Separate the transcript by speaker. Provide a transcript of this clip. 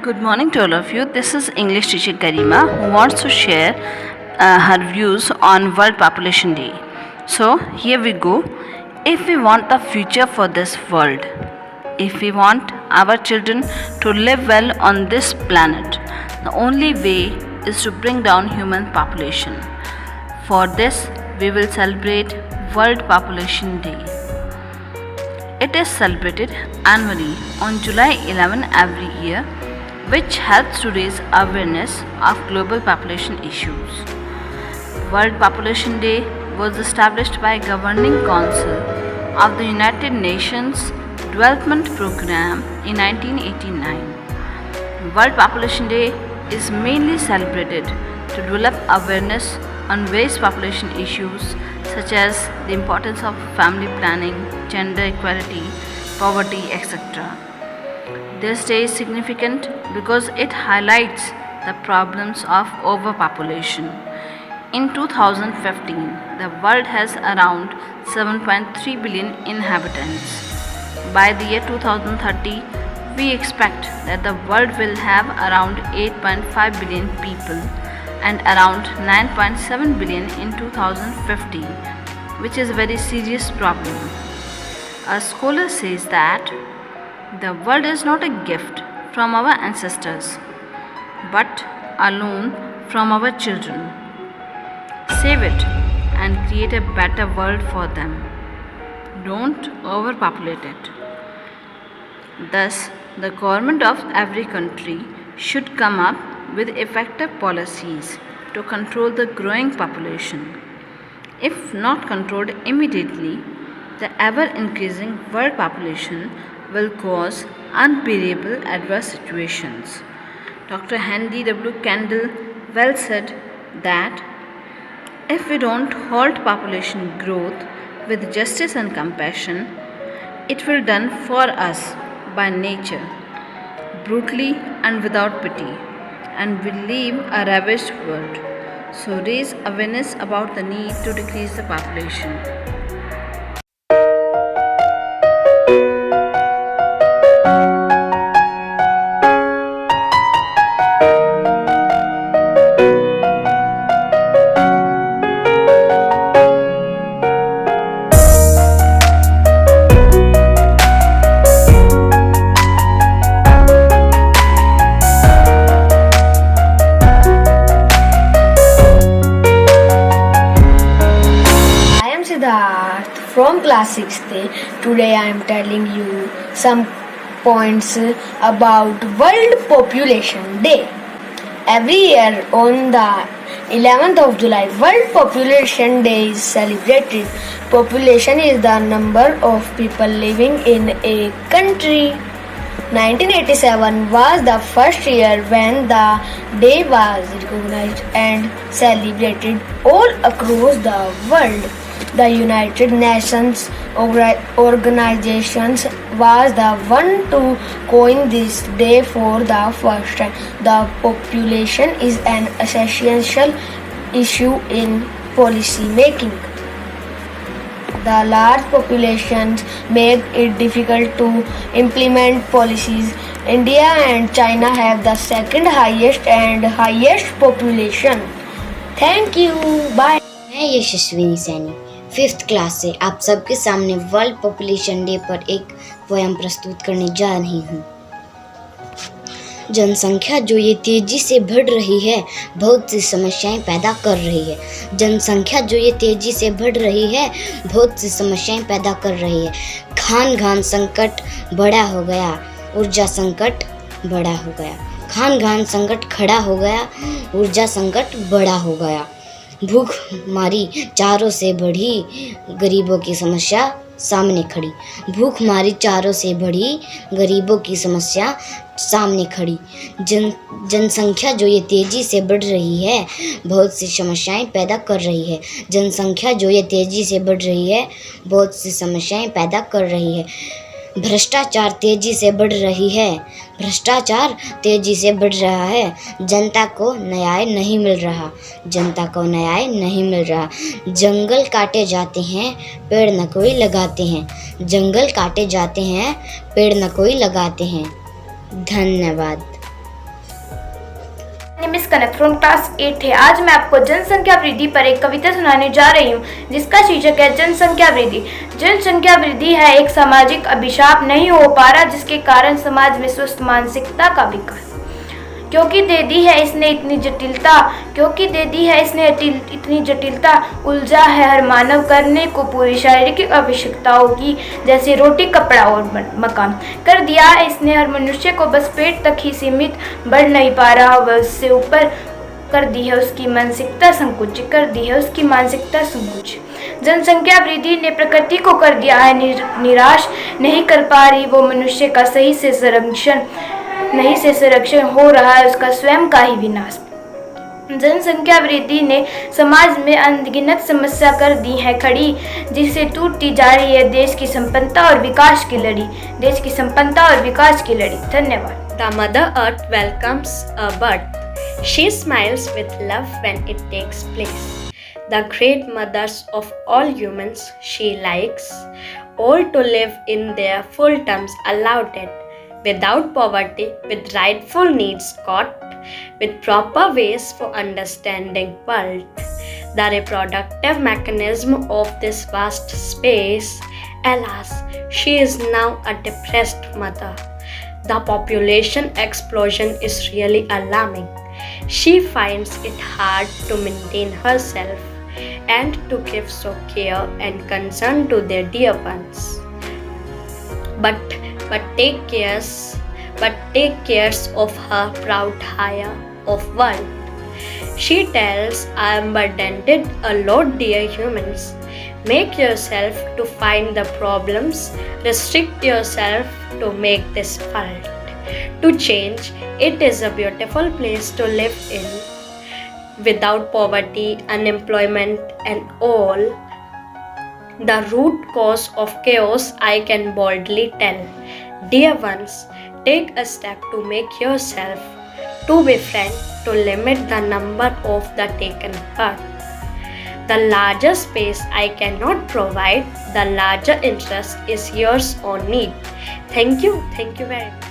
Speaker 1: Good morning to all of you. This is English teacher Garima who wants to share her views on World Population Day. So, here we go. If we want the future for this world, if we want our children to live well on this planet, the only way is to bring down human population. For this, we will celebrate World Population Day. It is celebrated annually on July 11 every year, which helps to raise awareness of global population issues. World Population Day was established by Governing Council of the United Nations Development Programme in 1989. World Population Day is mainly celebrated to develop awareness on various population issues such as the importance of family planning, gender equality, poverty, etc. This day is significant because it highlights the problems of overpopulation. In 2015, the world has around 7.3 billion inhabitants. By the year 2030, we expect that the world will have around 8.5 billion people and around 9.7 billion in 2050, which is a very serious problem. A scholar says that the world is not a gift from our ancestors, but a loan from our children. Save it and create a better world for them. Don't overpopulate it. Thus, the government of every country should come up with effective policies to control the growing population. If not controlled immediately, the ever increasing world population will cause unbearable adverse situations. Dr. Henry W. Kendall well said that if we don't halt population growth with justice and compassion, it will be done for us by nature, brutally and without pity, and will leave a ravaged world. So raise awareness about the need to decrease the population.
Speaker 2: Siddharth from class 6th. Today I am telling you some points about World Population Day. Every year on the 11th of July, World Population Day is celebrated. Population is the number of people living in a country. 1987 was the first year when the day was recognized and celebrated all across the world. The United Nations organization was the one to coin this day for the first time. The population is an essential issue in policy making. The large populations make it difficult to implement policies. India and China have the second highest and highest population. Thank you. Bye.
Speaker 3: मैं यशस्विनी Saini 5th class से आप सबके सामने world population day पर एक poem प्रस्तुत करने जा रही हूँ। जनसंख्या जो ये तेजी से बढ़ रही है बहुत सी समस्याएं पैदा कर रही है। जनसंख्या जो ये तेजी से बढ़ रही है बहुत सी समस्याएं पैदा कर रही है। खान संकट बड़ा हो गया, ऊर्जा संकट बड़ा हो गया। खान संकट खड़ा हो गया, ऊर्जा संकट बड़ा हो गया। भूखमारी चारों से बढ़ी, गरीबों की समस्या सामने खड़ी। भूखमारी चारों से बढ़ी, गरीबों की समस्या सामने खड़ी। जनसंख्या जो ये तेज़ी से बढ़ रही है बहुत सी समस्याएं पैदा कर रही है। जनसंख्या जो ये तेज़ी से बढ़ रही है बहुत सी समस्याएं पैदा कर रही है। भ्रष्टाचार तेजी से बढ़ रही है, भ्रष्टाचार तेजी से बढ़ रहा है। जनता को न्याय नहीं मिल रहा, जनता को न्याय नहीं मिल रहा। जंगल काटे जाते हैं, पेड़ न कोई लगाते हैं। जंगल काटे जाते हैं, पेड़ न कोई लगाते हैं। धन्यवाद।
Speaker 4: मिस कनक फ्रॉम क्लास 8 है। आज मैं आपको जनसंख्या वृद्धि पर एक कविता सुनाने जा रही हूँ जिसका शीर्षक है जनसंख्या वृद्धि। जनसंख्या वृद्धि है एक सामाजिक अभिशाप, नहीं हो पा रहा जिसके कारण समाज में स्वस्थ मानसिकता का विकास। क्योंकि दे दी है इसने इतनी जटिलता, उलझा है हर मानव करने को पूरी शारीरिक आवश्यकताओं की, जैसे रोटी, कपड़ा और मकान। कर दिया है इसने हर मनुष्य को बस पेट तक ही सीमित, बढ़ नहीं पा रहा वह उससे ऊपर। कर दी है उसकी मानसिकता संकुच। जनसंख्या वृद्धि ने प्रकृति को कर दिया है निराश, नहीं कर पा रही वो मनुष्य का सही से संरक्षण हो रहा है उसका स्वयं का ही विनाश। जनसंख्या वृद्धि ने समाज में अनगिनत समस्या कर दी है खड़ी, जिससे टूटती जा रही है देश की संपन्नता और विकास की लड़ी। धन्यवाद।
Speaker 5: The Mother Earth welcomes a birth. She smiles with love when it takes place. The great mothers of all humans she likes, all to live in their full terms allotted, without poverty, with rightful needs caught, with proper ways for understanding world. The reproductive mechanism of this vast space, alas, she is now a depressed mother. The population explosion is really alarming. She finds it hard to maintain herself and to give so care and concern to their dear ones. But take cares of her proud hire of world. She tells, I am burdened a lot, dear humans. Make yourself to find the problems, restrict yourself to make this world. To change, it is a beautiful place to live in, without poverty, unemployment and all. The root cause of chaos I can boldly tell. Dear ones, take a step to make yourself to be frank, to limit the number of the taken part. The larger space I cannot provide, the larger interest is yours own need. Thank you very much.